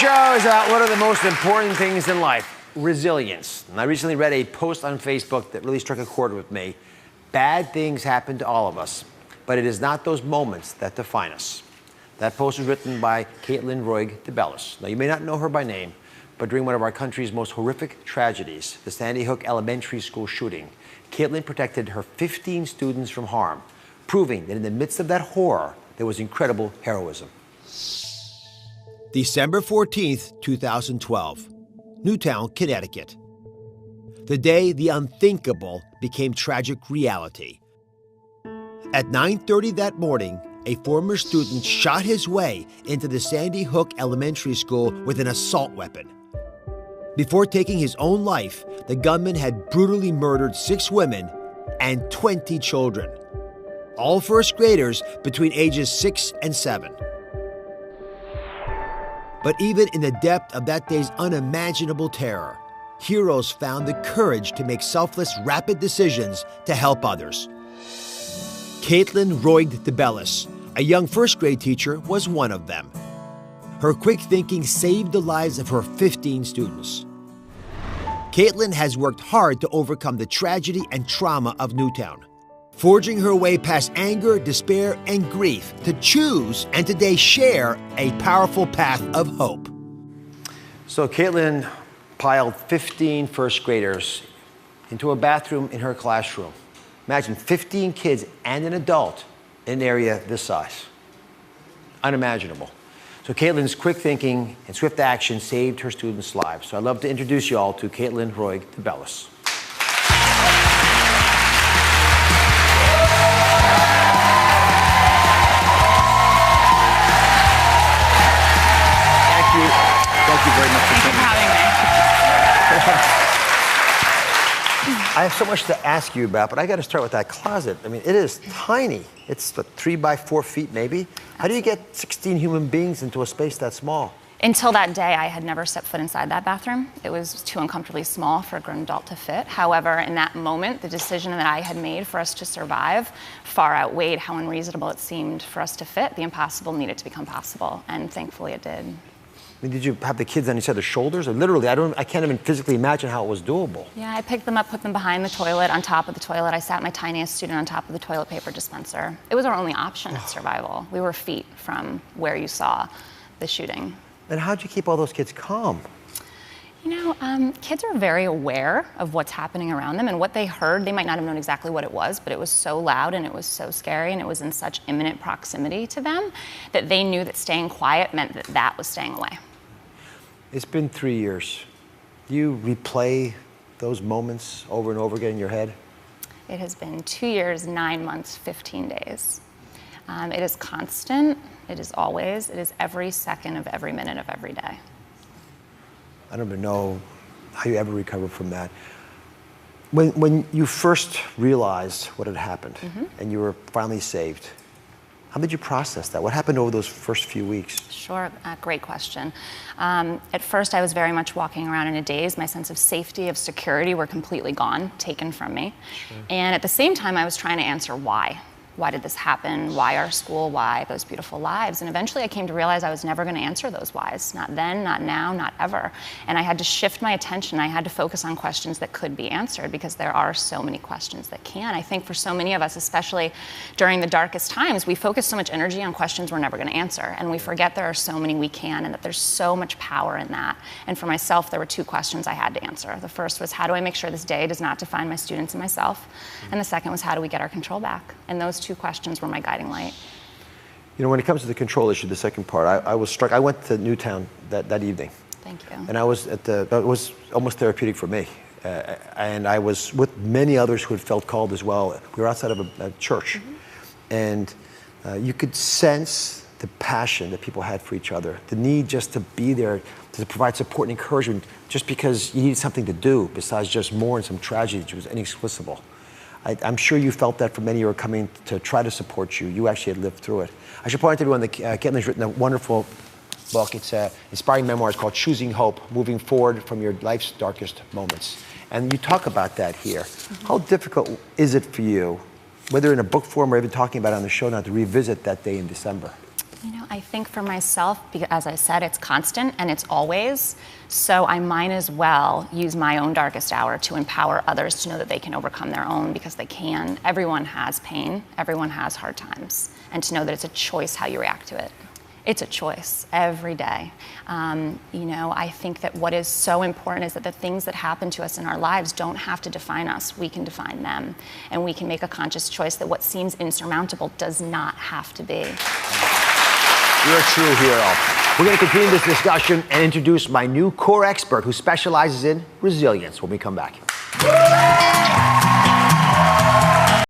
show is about one of the most important things in life, resilience. And I recently read a post on Facebook that really struck a chord with me. Bad things happen to all of us, but it is not those moments that define us. That post was written by Kaitlin Roig-Debellis. Now, you may not know her by name, but during one of our country's most horrific tragedies, the Sandy Hook Elementary School shooting, Kaitlin protected her 15 students from harm, proving that in the midst of that horror, there was incredible heroism. December 14th, 2012, Newtown, Connecticut. The day the unthinkable became tragic reality. At 9:30 that morning, a former student shot his way into the Sandy Hook Elementary School with an assault weapon. Before taking his own life, the gunman had brutally murdered 6 women and 20 children, all first graders between ages 6 and 7. But even in the depth of that day's unimaginable terror, heroes found the courage to make selfless, rapid decisions to help others. Kaitlin Roig-Debellis, a young first-grade teacher, was one of them. Her quick thinking saved the lives of her 15 students. Kaitlin has worked hard to overcome the tragedy and trauma of Newtown, forging her way past anger, despair, and grief to choose and today share a powerful path of hope. So Kaitlin piled 15 first graders into a bathroom in her classroom. Imagine 15 kids and an adult in an area this size. Unimaginable. So Kaitlin's quick thinking and swift action saved her students' lives. So I'd love to introduce you all to Kaitlin Roig-Debellis. Thank you very much for coming. Thank you for having me. I have so much to ask you about, but I got to start with that closet. I mean, it is tiny. It's 3 by 4 feet, maybe. How do you get 16 human beings into a space that small? Until that day, I had never stepped foot inside that bathroom. It was too uncomfortably small for a grown adult to fit. However, in that moment, the decision that I had made for us to survive far outweighed how unreasonable it seemed for us to fit. The impossible needed to become possible, and thankfully it did. I mean, did you have the kids on each other's shoulders? Or literally, I can't even physically imagine how it was doable. Yeah, I picked them up, put them behind the toilet, on top of the toilet. I sat my tiniest student on top of the toilet paper dispenser. It was our only option at survival. We were feet from where you saw the shooting. And how'd you keep all those kids calm? You know, kids are very aware of what's happening around them, and what they heard, they might not have known exactly what it was, but it was so loud and it was so scary and it was in such imminent proximity to them that they knew that staying quiet meant that that was staying away. It's been 3 years. Do you replay those moments over and over again in your head? It has been 2 years, 9 months, 15 days. It is constant, it is always, it is every second of every minute of every day. I don't even know how you ever recover from that. When you first realized what had happened and you were finally saved, how did you process that? What happened over those first few weeks? Sure, great question. At first, I was very much walking around in a daze. My sense of safety, of security were completely gone, taken from me. Sure. And at the same time, I was trying to answer why. Why did this happen? Why our school? Why those beautiful lives? And eventually I came to realize I was never going to answer those whys. Not then, not now, not ever. And I had to shift my attention. I had to focus on questions that could be answered, because there are so many questions that can. I think for so many of us, especially during the darkest times, we focus so much energy on questions we're never going to answer. And we forget there are so many we can, and that there's so much power in that. And for myself, there were 2 questions I had to answer. The first was, how do I make sure this day does not define my students and myself? And the second was, how do we get our control back? And those 2 questions were my guiding light. You know, when it comes to the control issue, the second part, I was struck. I went to Newtown that evening. Thank you. And I was it was almost therapeutic for me. And I was with many others who had felt called as well. We were outside of a church. And you could sense the passion that people had for each other, the need just to be there, to provide support and encouragement, just because you needed something to do besides just mourn some tragedy which was inexplicable. I'm sure you felt that for many who were coming to try to support you. You actually had lived through it. I should point out to everyone that Kaitlin's written a wonderful book. It's an inspiring memoir. It's called Choosing Hope, Moving Forward from Your Life's Darkest Moments. And you talk about that here. How difficult is it for you, whether in a book form or even talking about it on the show now, to revisit that day in December? You know, I think for myself, because as I said, it's constant and it's always, so I might as well use my own darkest hour to empower others to know that they can overcome their own, because they can. Everyone has pain, everyone has hard times, and to know that it's a choice how you react to it. It's a choice every day. You know, I think that what is so important is that the things that happen to us in our lives don't have to define us. We can define them, and we can make a conscious choice that what seems insurmountable does not have to be. You're a true hero. We're going to continue this discussion and introduce my new core expert who specializes in resilience when we come back.